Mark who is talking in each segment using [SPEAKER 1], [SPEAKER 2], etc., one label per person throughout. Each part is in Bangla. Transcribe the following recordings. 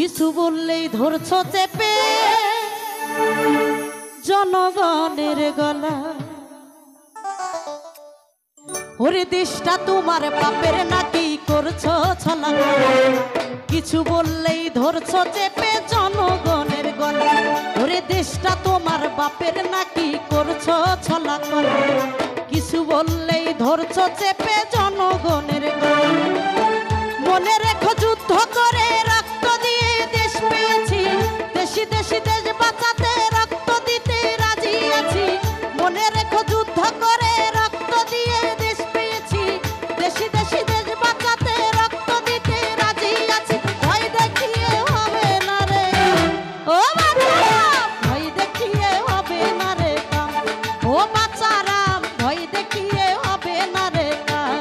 [SPEAKER 1] কিছু বললেই ধরছো চেপে জনগণের গলা। ওরে দেশটা তোমার বাপের নাকি করছো ছলা। কিছু বললেই ধরছো চেপে জনগণের গলা। ওরে দেশটা তোমার বাপের নাকি করছো ছলা কলা। কিছু বললেই ধরছো চেপে জনগণের গলা। মনে রেখো যুদ্ধ করে রক্ত দিয়ে দেশ পেয়েছি। দেশি দেশি দেশ বাঁচাতে রক্ত দিতে রাজি আছি। মনে রেখো যুদ্ধ করে রক্ত দিয়ে দেশ পেয়েছি। দেশি দেশি দেশ বাঁচাতে রক্ত দিতে রাজি আছি। ভয় দেখিয়ে হবে না রে ও বাচ্চারাম, ভয় দেখিয়ে হবে না রে কাম। ও বাচ্চারাম, ভয় দেখিয়ে হবে না রে কাম।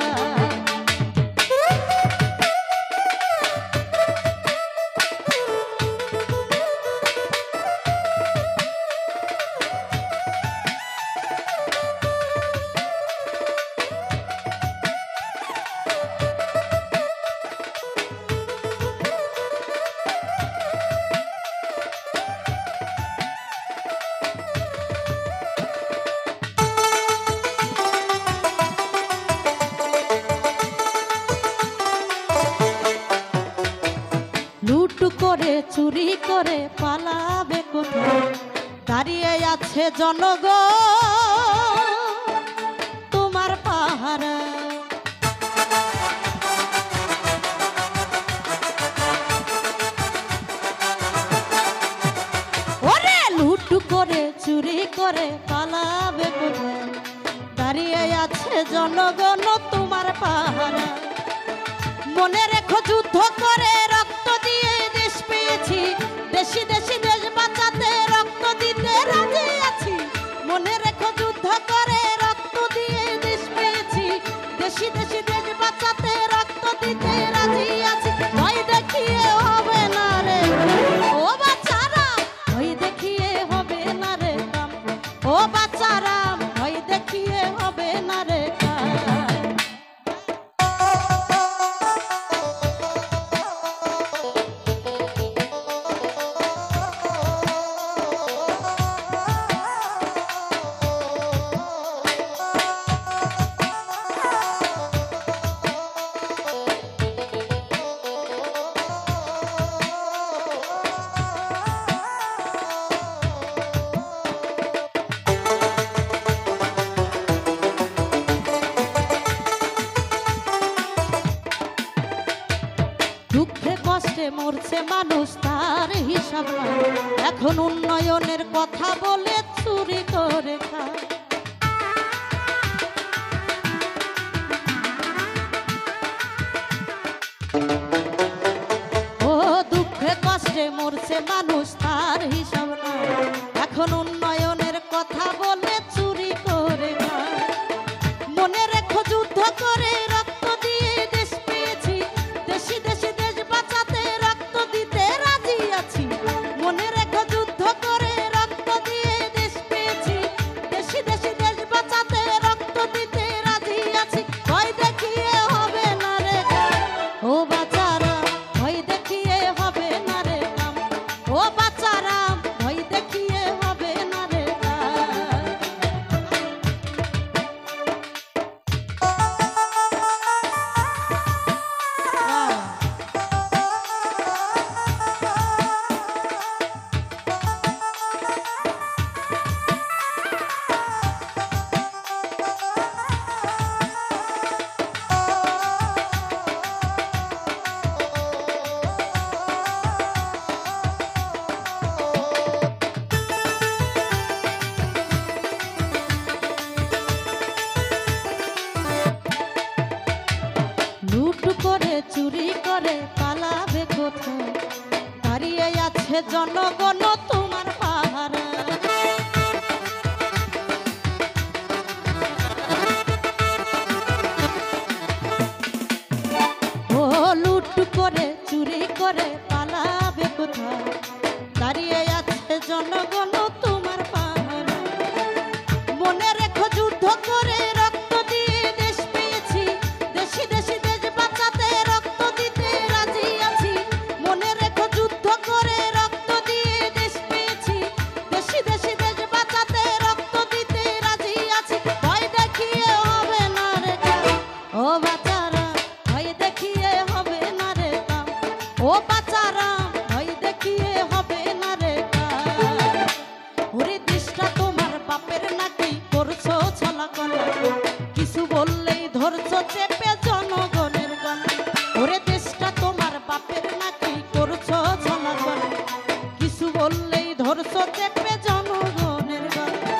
[SPEAKER 1] লুট করে চুরি করে পালাবে কোথায়? দাঁড়িয়ে আছে জনগণ তোমার পাহারা। ওরে লুট করে চুরি করে পালাবে কোথায়? দাঁড়িয়ে আছে জনগণ তোমার পাহারা। মনে রেখো যুদ্ধ করে রক্ত দিয়ে দেশ পেয়েছি। দেশি দেশি দেশ বাঁচাতে রক্ত দিতে রাজি আছি। মনে রেখো যুদ্ধ করে রক্ত দিয়ে দেশ পেয়েছি। দেশি দেশি দেশ বাঁচাতে রক্ত দিতে রাজি আছি। ভয় দেখিয়ে হবে না রে ও বাচ্চারাম, ভয় দেখিয়ে হবে না রে কাম। ও বাচ্চারাম, ভয় দেখিয়ে হবে না রে কাম। দুঃখে কষ্টে মরছে মানুষ তার হিসাব নাই। এখন উন্নয়নের কথা বলে চুরি করে খায়। ও দুঃখে কষ্টে মরছে মানুষ তার হিসাব নাই। এখন উন্নয়নের কথা বলে চুরি করে খায়। মনে রেখো যুদ্ধ করে রক্ত দিয়ে দেশ পেয়েছি। দেশি দেশি দেশ বাঁচাতে রক্ত দিতে রাজি আছি। মনে রেখো যুদ্ধ করে রক্ত দিয়ে দেশ পেয়েছি। দেশি দেশি দেশ বাঁচাতে রক্ত দিতে রাজি আছি। ভয় দেখিয়ে হবে না রে কাম। ও বাচ্চারাম, ভয় দেখিয়ে হবে না রে কাম। ও বাচ্চারাম, ভয় দেখিয়ে হবে না রে কাম। লুট করে চুরি করে পালাবে কোথায়? দাঁড়িয়ে আছে জনগণ তোমার পাহারা। ও লুট করে চুরি করে পালাবে কোথায়? দাঁড়িয়ে আছে জনগণ তোমার পাহারা। মনে রেখো যুদ্ধ করে রক্ত দিয়ে দেশ পেয়েছি। দেশি দেশি দেশ বাঁচাতে রক্ত দিতে রাজি আছি। মনে রেখো যুদ্ধ ও বাচারা ভয় দেখিয়ে হবে না রে কাম। ওরে দেশটা তোমার বাপের নাকি করছো ছলা কলা, কিছু বললেই ধরছো চেপে জনগণের গলা। ওরে দেশটা তোমার বাপের নাকি করছো ছলা কলা, কিছু বললেই ধরছো চেপে জনগণের গলা।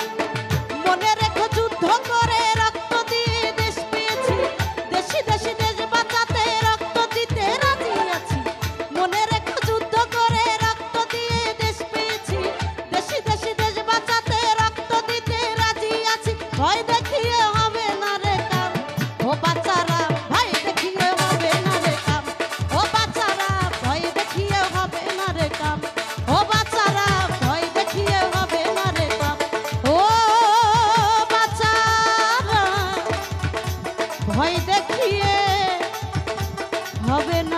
[SPEAKER 1] মনে রেখো যুদ্ধ করে রক্ত দিয়ে দেশ পেয়েছি, দেশি দেশি দেশ বাঁচাতে রক্ত দিতে রাজি আছি। মনে রেখো যুদ্ধ করে রক্ত দিয়ে দেশ পেয়েছি, দেশি দেশি দেশ বাঁচাতে রক্ত দিতে রাজি আছি। ভয় দেখিয়ে হবে না রে কাম, ও বাচ্চারা ভয় দেখিয়ে হবে না রে কাম। ও বাচ্চারা ভয় দেখিয়ে হবে না রে কাম। ও বাচ্চারা ভয় দেখিয়ে হবে না রে কাম। ও বাচ্চারা ভয় দেখিয়ে হবে না।